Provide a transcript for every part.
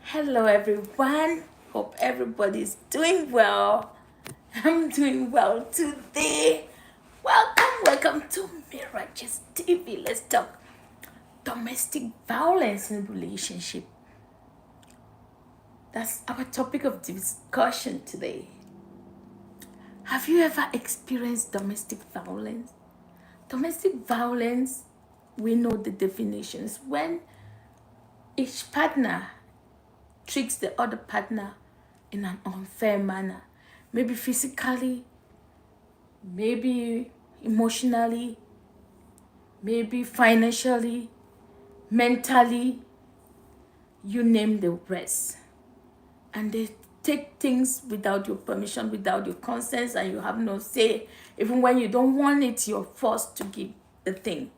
Hello, everyone. Hope everybody's doing well. I'm doing well today. Welcome to Mira TV. Let's talk domestic violence in relationship. That's our topic of discussion today. Have you ever experienced domestic violence? Domestic violence, we know the definitions. When each partner treats the other partner in an unfair manner, maybe physically, maybe emotionally, maybe financially, mentally, you name the rest. And they take things without your permission, without your consent, and you have no say. Even when you don't want it, you're forced to give the thing.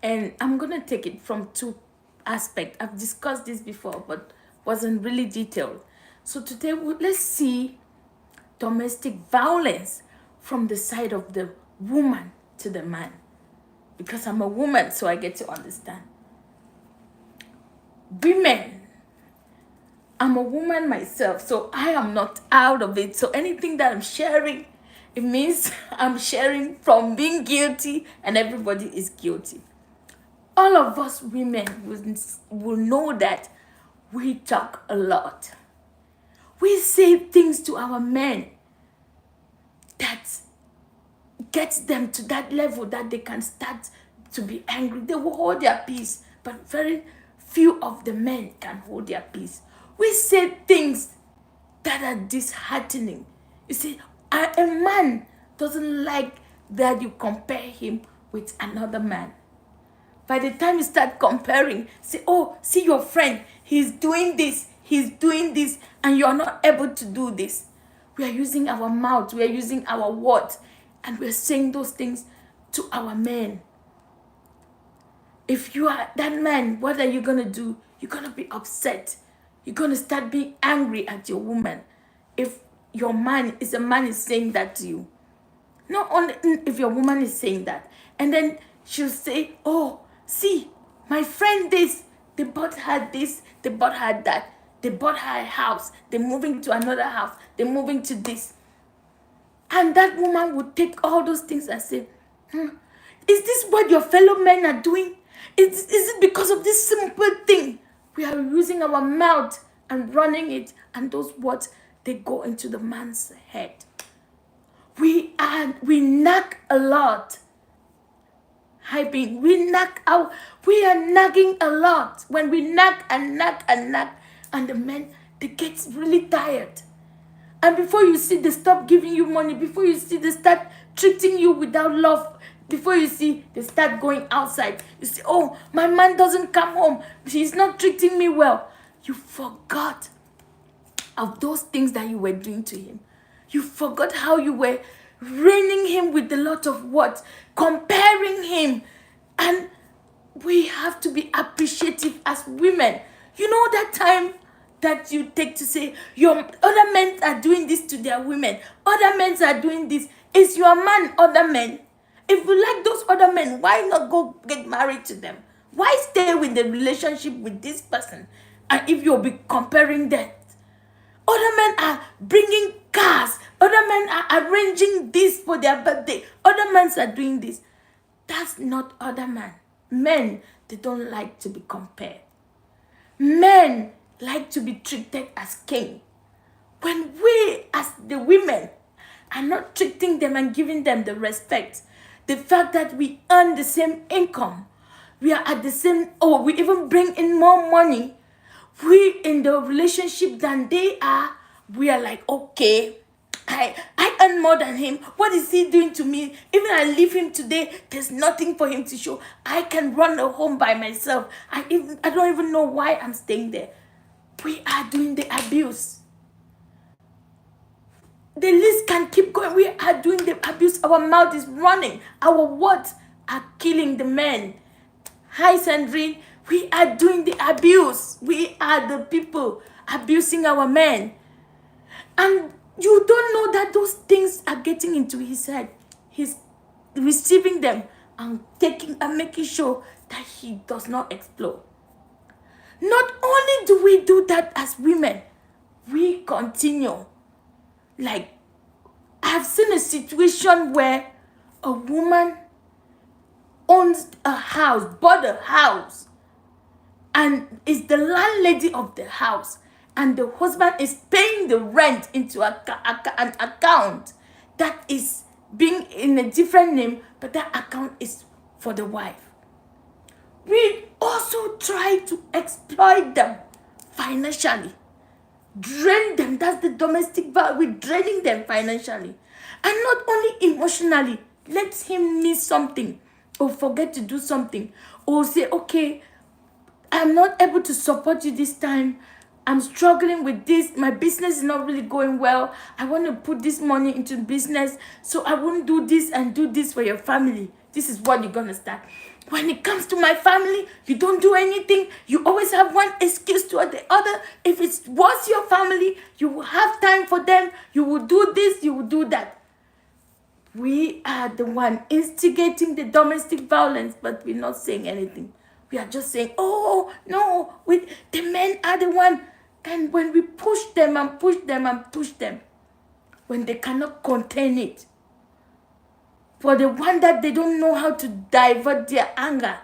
And I'm gonna take it from two aspects. I've discussed this before, but wasn't really detailed. So today, let's see domestic violence from the side of the woman to the man. Because I'm a woman, so I get to understand. Women, I'm a woman myself, so I am not out of it. So anything that I'm sharing, it means I'm sharing from being guilty, and everybody is guilty. All of us women will know that we talk a lot. We say things to our men that gets them to that level that they can start to be angry. They will hold their peace, but very few of the men can hold their peace. We say things that are disheartening. You see, a man doesn't like that you compare him with another man. By the time you start comparing, say, oh, see your friend, he's doing this, and you're not able to do this. We are using our mouth, we are using our words, and we're saying those things to our men. If you are that man, what are you going to do? You're going to be upset. You're going to start being angry at your woman. If your man is saying that to you. Not only if your woman is saying that. And then she'll say, oh, see, my friend they bought her this, they bought her that. They bought her a house. They're moving to another house. They're moving to this. And that woman would take all those things and say, is this what your fellow men are doing? Is it because of this simple thing? We are using our mouth and running it, and those words, they go into the man's head. We nag a lot. We are nagging a lot. When we nag, and the men, they get really tired. And before you see, they stop giving you money. Before you see, they start treating you without love. Before you see, they start going outside. You see, oh, my man doesn't come home. He's not treating me well. You forgot of those things that you were doing to him. You forgot how you were raining him with a lot of words, comparing him. And we have to be appreciative as women. You know that time that you take to say, your other men are doing this to their women. Other men are doing this. Is your man other men? If you like those other men, why not go get married to them? Why stay with the relationship with this person? And if you'll be comparing that, other men are bringing cars. Other men are arranging this for their birthday. Other men are doing this. That's not other men. Men, they don't like to be compared. Men like to be treated as king. When we, as the women, are not treating them and giving them the respect, the fact that we earn the same income, we are at the same, or we even bring in more money, we in the relationship than they are, we are like, okay, I earn more than him. What is he doing to me? Even I leave him today, there's nothing for him to show. I can run a home by myself. I don't even know why I'm staying there. We are doing the abuse. The list can keep going. We are doing the abuse. Our mouth is running. Our words are killing the men. Hi, Sandrine. We are doing the abuse. We are the people abusing our men. And you don't know that those things are getting into his head. He's receiving them and taking and making sure that he does not explode. Not only do we do that as women, we continue. Like, I've seen a situation where a woman owns a house, bought a house, and is the landlady of the house, and the husband is paying the rent into an account that is being in a different name, but that account is for the wife. We also try to exploit them financially, drain them. That's the domestic violence. We're draining them financially, and not only emotionally. Let him miss something or forget to do something, or say, okay, I'm not able to support you this time. I'm struggling with this. My business is not really going well. I want to put this money into business, so I won't do this and do this for your family. This is what you're going to start. When it comes to my family, you don't do anything. You always have one excuse to the other. If it was your family, you will have time for them. You will do this, you will do that. We are the one instigating the domestic violence, but we're not saying anything. We are just saying, oh, no, the men are the one. And when we push them and push them and push them, when they cannot contain it, for the one that they don't know how to divert their anger,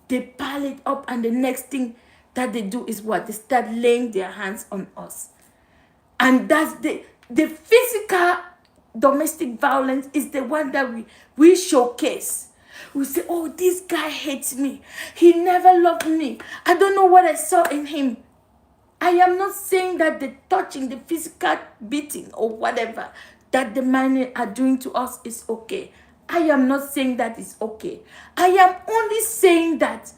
they pile it up, and the next thing that they do is what? They start laying their hands on us. And that's the physical domestic violence is the one that we showcase. We say, oh, this guy hates me. He never loved me. I don't know what I saw in him. I am not saying that the touching, the physical beating or whatever that the men are doing to us is okay. I am not saying that is okay. I am only saying that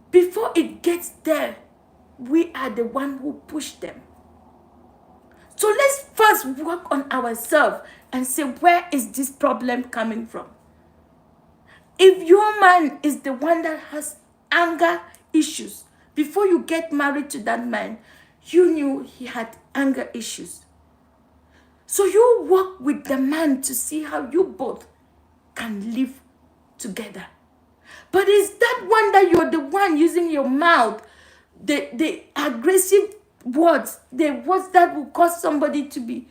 before it gets there, we are the one who push them. So let's first work on ourselves and say, where is this problem coming from? If your man is the one that has anger issues, before you get married to that man, you knew he had anger issues. So you work with the man to see how you both can live together. But is that one that you're the one using your mouth, the aggressive words, the words that will cause somebody to be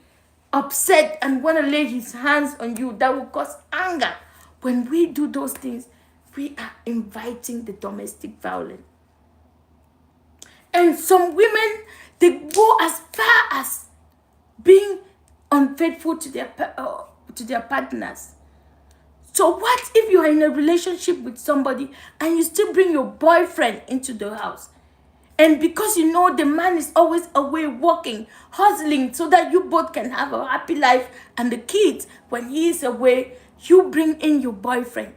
upset and want to lay his hands on you, that will cause anger? When we do those things, we are inviting the domestic violence. And some women, they go as far as being unfaithful to their partners. So what if you are in a relationship with somebody and you still bring your boyfriend into the house? And because you know the man is always away working, hustling, so that you both can have a happy life and the kids, when he is away, you bring in your boyfriend.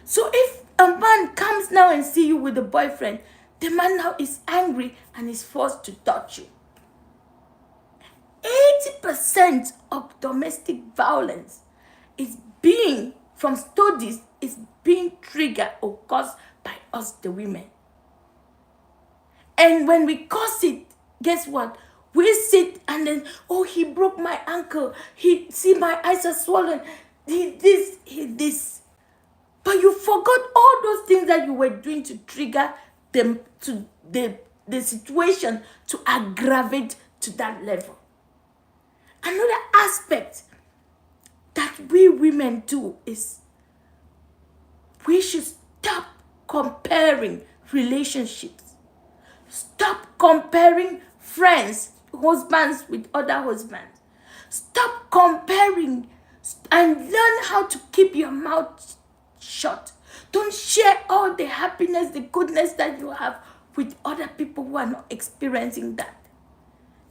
So if a man comes now and see you with a boyfriend, the man now is angry and is forced to touch you. 80% of domestic violence is being, from studies, is being triggered or caused by us, the women. And when we cause it, guess what? We sit and then, oh, he broke my ankle. See, my eyes are swollen. He this. But you forgot all those things that you were doing to trigger them to the situation to aggravate to that level. Another aspect that we women do is we should stop comparing relationships. Stop comparing friends, husbands with other husbands. Stop comparing and learn how to keep your mouth shut. Don't share all the happiness, the goodness that you have with other people who are not experiencing that.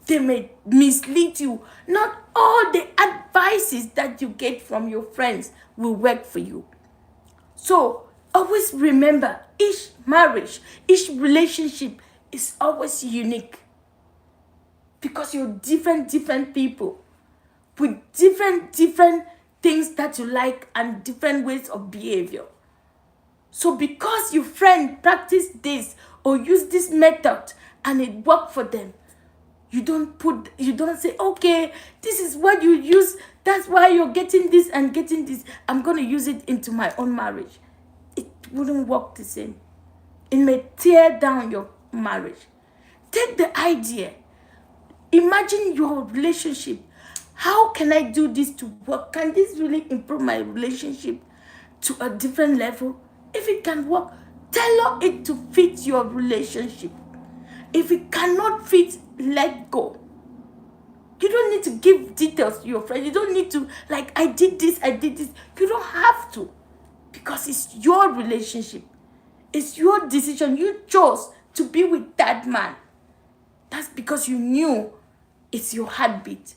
They may mislead you. Not all the advices that you get from your friends will work for you. So always remember, each marriage, each relationship is always unique. Because you're different people with different things that you like and different ways of behavior. So because your friend practiced this or used this method and it worked for them, you don't say, okay, this is what you use, that's why you're getting this and getting this, I'm going to use it into my own marriage. It wouldn't work the same. It may tear down your marriage. Take the idea. Imagine your relationship. How can I do this to work? Can this really improve my relationship to a different level? If it can work, tailor it to fit your relationship. If it cannot fit, let go. You don't need to give details to your friend. You don't need to, like, I did this. You don't have to. Because it's your relationship. It's your decision. You chose to be with that man. That's because you knew it's your heartbeat.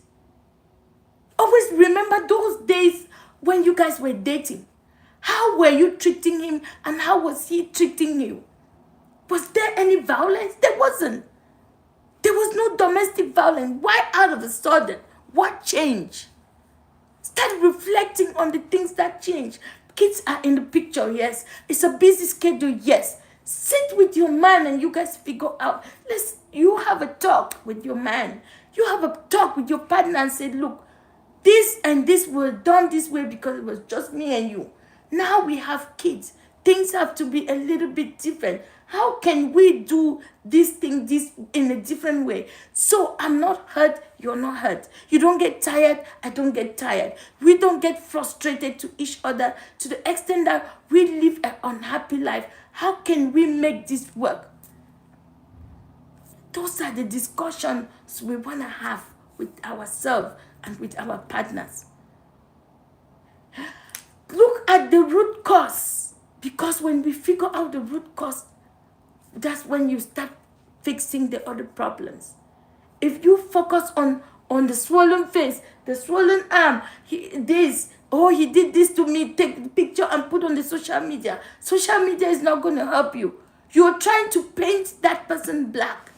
Always remember those days when you guys were dating. How were you treating him and how was he treating you? Was there any violence? There wasn't. There was no domestic violence. Why out of a sudden? What changed? Start reflecting on the things that change. Kids are in the picture, yes. It's a busy schedule, yes. Sit with your man and you guys figure out. You have a talk with your man. You have a talk with your partner and say, look, this and this was done this way because it was just me and you. Now we have kids. Things have to be a little bit different. How can we do this thing in a different way? So I'm not hurt, you're not hurt. You don't get tired, I don't get tired. We don't get frustrated to each other to the extent that we live an unhappy life. How can we make this work? Those are the discussions we want to have with ourselves and with our partners. Look at the root cause. Because when we figure out the root cause, that's when you start fixing the other problems. If you focus on the swollen face, the swollen arm, he did this to me, take the picture and put on the social media. Social media is not going to help you. You're trying to paint that person black.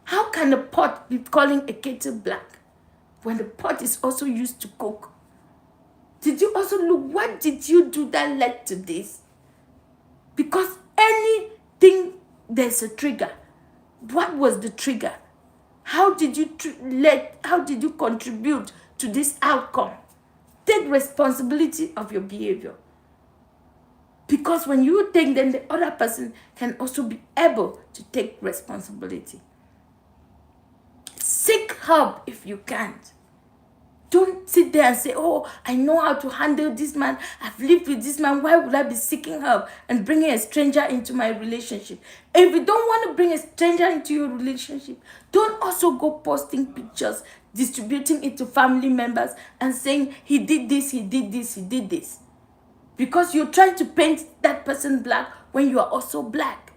How can a pot be calling a kettle black when the pot is also used to cook? Did you also look, what did you do that led to this? Because anything, there's a trigger. What was the trigger? How did you contribute to this outcome? Take responsibility of your behavior. Because when you take, then the other person can also be able to take responsibility. Seek help if you can't. Don't sit there and say, oh, I know how to handle this man. I've lived with this man. Why would I be seeking help and bringing a stranger into my relationship? If you don't want to bring a stranger into your relationship, don't also go posting pictures, distributing it to family members and saying, he did this, he did this, he did this. Because you're trying to paint that person black when you are also black.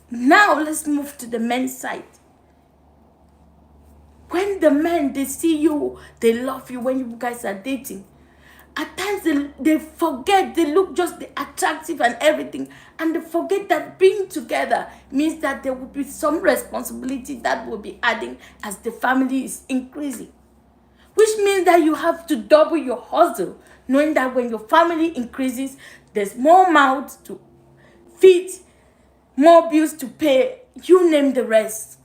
Now let's move to the men's side. When the men, they see you, they love you when you guys are dating. At times they forget, they look just attractive and everything. And they forget that being together means that there will be some responsibility that will be adding as the family is increasing. Which means that you have to double your hustle, knowing that when your family increases, there's more mouths to feed, more bills to pay, you name the rest.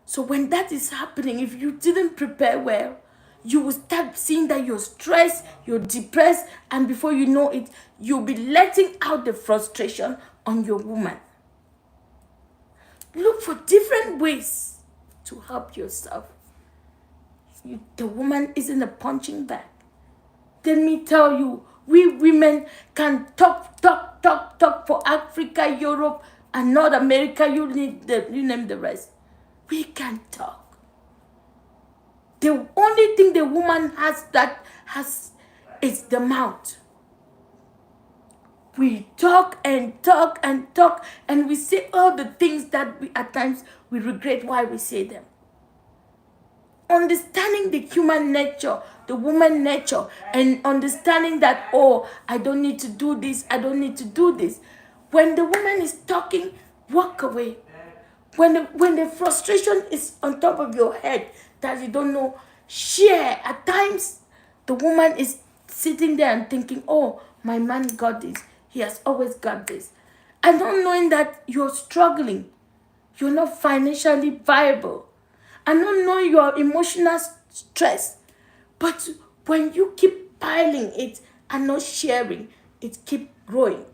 So when that is happening, if you didn't prepare well, you will start seeing that you're stressed, you're depressed, and before you know it, you'll be letting out the frustration on your woman. Look for different ways to help yourself. The woman isn't a punching bag. Let me tell you, we women can talk for Africa, Europe, and North America. You name the rest. We can talk. The only thing the woman has is the mouth. We talk and we say all the things that at times we regret why we say them. Understanding the human nature, the woman nature, and understanding that, oh, I don't need to do this, I don't need to do this. When the woman is talking, walk away. When the frustration is on top of your head that you don't know, share. At times, the woman is sitting there and thinking, oh, my man got this. He has always got this. And not knowing that you're struggling. You're not financially viable. And not knowing your emotional stress. But when you keep piling it and not sharing, it keeps growing.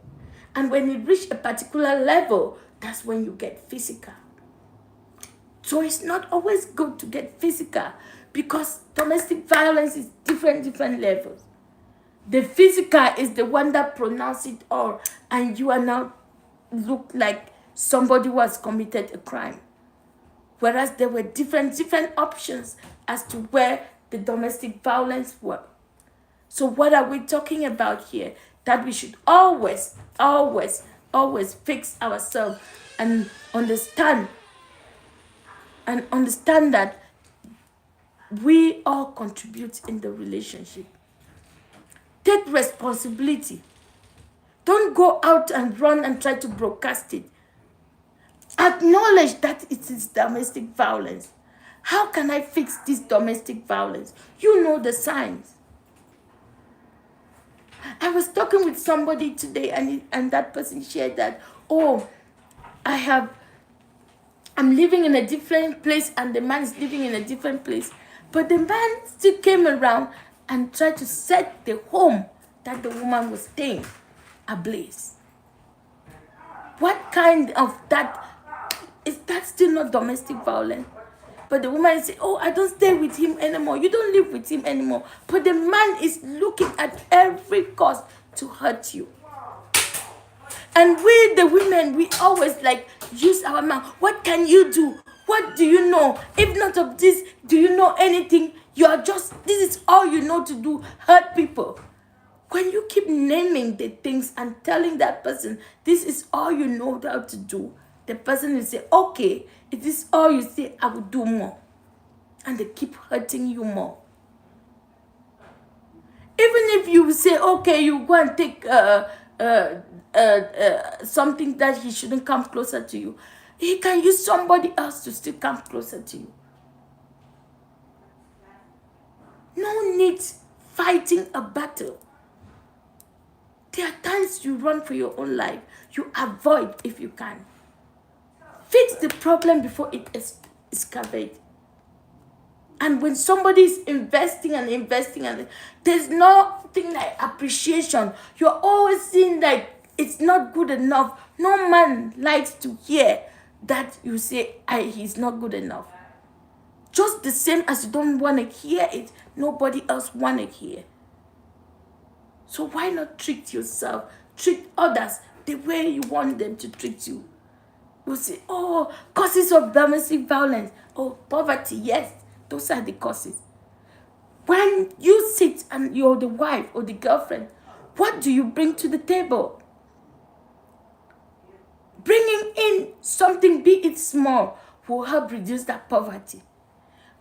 And when it reaches a particular level, that's when you get physical. So it's not always good to get physical, because domestic violence is different levels. The physical is the one that pronounces it all, and you are now look like somebody who has committed a crime. Whereas there were different options as to where the domestic violence were. So what are we talking about here? That we should always fix ourselves and understand that we all contribute in the relationship. Take responsibility. Don't go out and run and try to broadcast it. Acknowledge that it is domestic violence. How can I fix this domestic violence? You know the signs. I was talking with somebody today, and that person shared that, I'm living in a different place and the man is living in a different place. But the man still came around and tried to set the home that the woman was staying ablaze. What kind of that? Is that still not domestic violence? But the woman is saying, I don't stay with him anymore. You don't live with him anymore. But the man is looking at every cost to hurt you. And we, the women, we always use our mouth. What can you do? What do you know? If not of this, do you know anything? This is all you know to do, hurt people. When you keep naming the things and telling that person, this is all you know how to do, the person will say, okay, if this is all you say, I will do more. And they keep hurting you more. Even if you say, okay, you go and take something that he shouldn't come closer to you, he can use somebody else to still come closer to you. No need fighting a battle. There are times you run for your own life. You avoid if you can. Fix the problem before it escalates. And when somebody is investing, and there's nothing like appreciation. You're always seeing like it's not good enough. No man likes to hear that you say, he's not good enough. Just the same as you don't want to hear it, nobody else want to hear. So why not treat yourself, treat others the way you want them to treat you? You say, causes of domestic violence. Poverty, yes. Those are the causes. When you sit and you're the wife or the girlfriend, what do you bring to the table? Bringing in something, be it small, will help reduce that poverty.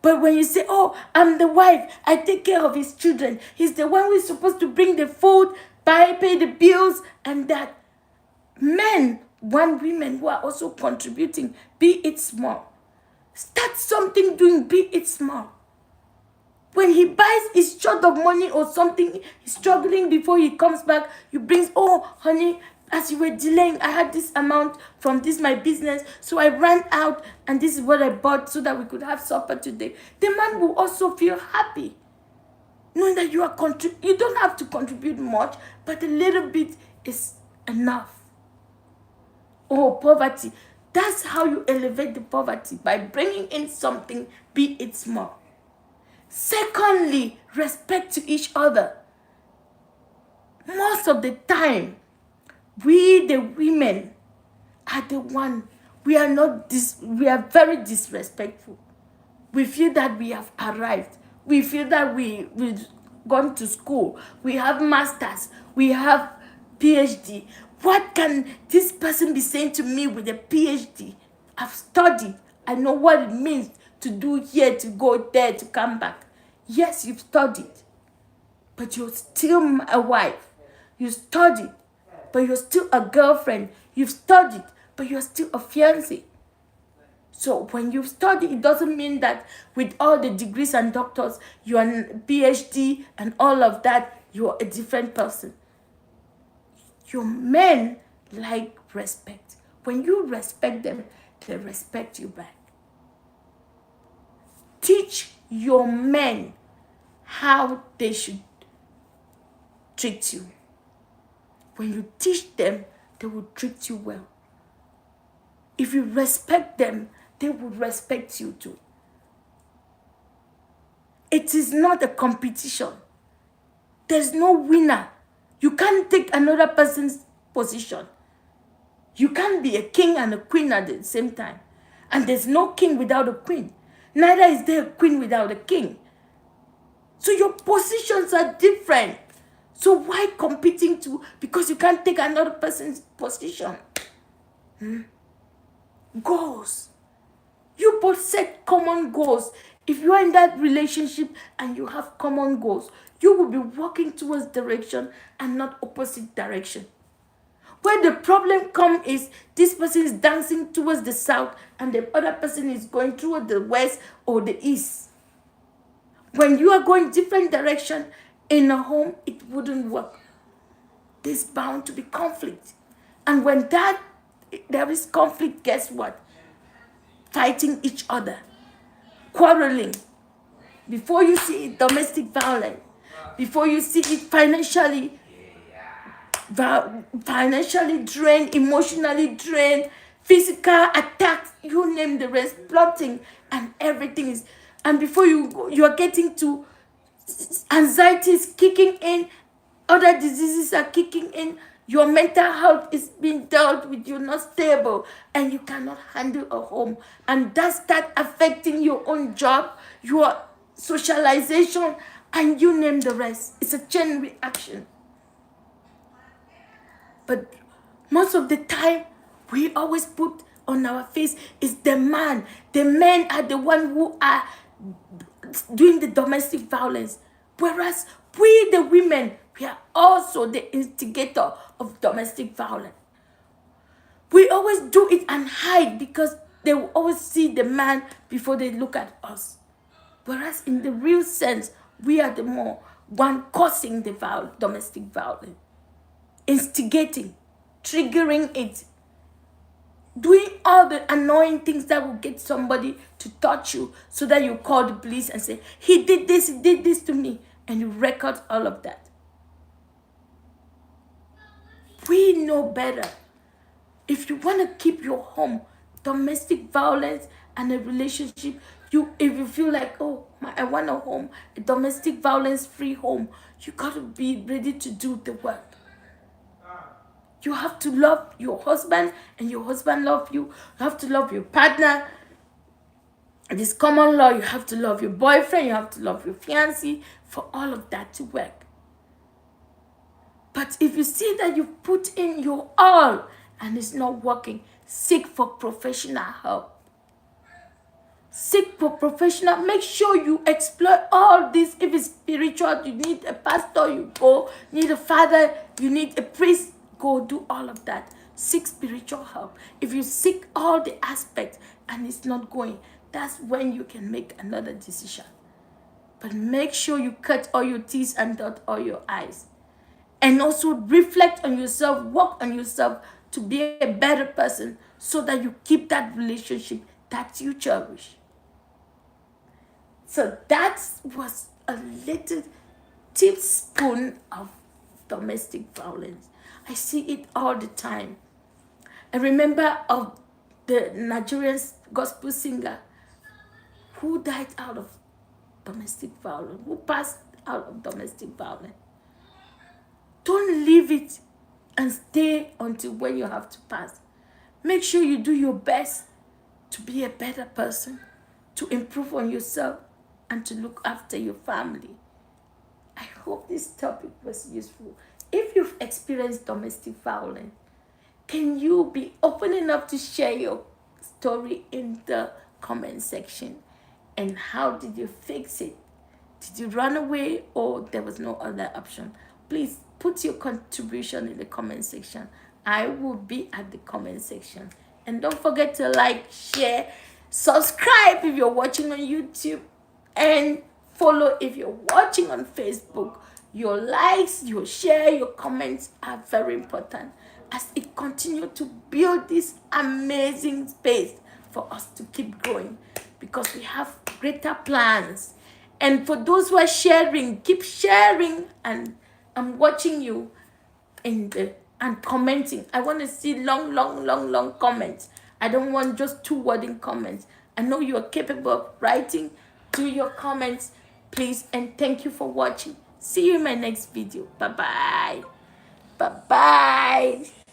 But when you say, I'm the wife, I take care of his children, he's the one who is supposed to bring the food, pay the bills, and that. Men want women who are also contributing, be it small. Start something doing, be it small. When he buys, he's short of money or something, he's struggling before he comes back, you bring, honey, as you were delaying, I had this amount from my business, so I ran out, and this is what I bought so that we could have supper today. The man will also feel happy, knowing that you don't have to contribute much, but a little bit is enough. Poverty. That's how you elevate the poverty, by bringing in something, be it small. Secondly, respect to each other. Most of the time, we the women are the one, we are very disrespectful. We feel that we have arrived. We feel that we've gone to school. We have masters. We have PhD. What can this person be saying to me with a PhD? I've studied. I know what it means to do here, to go there, to come back. Yes, you've studied, but you're still a wife. You studied, but you're still a girlfriend. You've studied, but you're still a fiancé. So when you've studied, it doesn't mean that with all the degrees and doctors, you're a PhD and all of that, you're a different person. Your men like respect. When you respect them, they respect you back. Teach your men how they should treat you. When you teach them they will treat you well. If you respect them, they will respect you too. It is not a competition. There's no winner. You can't take another person's position. You can't be a king and a queen at the same time. And there's no king without a queen. Neither is there a queen without a king. So your positions are different. So why competing to, because you can't take another person's position? Goals. You both set common goals. If you are in that relationship and you have common goals, you will be walking towards direction and not opposite direction. Where the problem comes is this person is dancing towards the south and the other person is going toward the west or the east. When you are going different direction in a home, it wouldn't work. There's bound to be conflict. And when there is conflict, guess what? Fighting each other, quarreling. Before you see it, domestic violence. Before you see it, financially drained, emotionally drained, physical attacks, you name the rest, plotting, and everything is. And before you are getting to anxiety is kicking in, other diseases are kicking in, your mental health is being dealt with, you're not stable, and you cannot handle a home. And that start affecting your own job, your socialization, and you name the rest. It's a chain reaction. But most of the time, we always put on our face is the man. The men are the one who are doing the domestic violence. Whereas we, the women, we are also the instigator of domestic violence. We always do it and hide because they will always see the man before they look at us. Whereas in the real sense, we are the more one causing the domestic violence. Instigating, triggering it, doing all the annoying things that will get somebody to touch you so that you call the police and say, he did this to me, and you record all of that. We know better. If you want to keep your home, domestic violence and a relationship, if you feel like, I want a home, a domestic violence free home, you got to be ready to do the work. You have to love your husband and your husband love you. You have to love your partner. This common law, you have to love your boyfriend. You have to love your fiancé for all of that to work. But if you see that you put in your all and it's not working, seek for professional help. Seek for professional. Make sure you explore all this. If it's spiritual, you need a pastor, you go. You need a father, you need a priest. Go do all of that. Seek spiritual help. If you seek all the aspects and it's not going, that's when you can make another decision. But make sure you cut all your teeth and dot all your I's. And also reflect on yourself, work on yourself to be a better person so that you keep that relationship that you cherish. So that was a little teaspoon of domestic violence. I see it all the time. I remember of the Nigerian gospel singer who died out of domestic violence, who passed out of domestic violence. Don't leave it and stay until when you have to pass. Make sure you do your best to be a better person, to improve on yourself, and to look after your family. I hope this topic was useful. If you've experienced domestic violence, can you be open enough to share your story in the comment section? And how did you fix it? Did you run away or there was no other option? Please put your contribution in the comment section. I will be at the comment section. And don't forget to like, share, subscribe if you're watching on YouTube, and follow if you're watching on Facebook. Your likes, your share, your comments are very important as it continues to build this amazing space for us to keep growing, because we have greater plans. And for those who are sharing, keep sharing, and I'm watching you in the and commenting. I want to see long, long, long, long comments. I don't want just two wording comments. I know you are capable of writing. Do your comments, please, and thank you for watching. See you in my next video. Bye bye. Bye bye.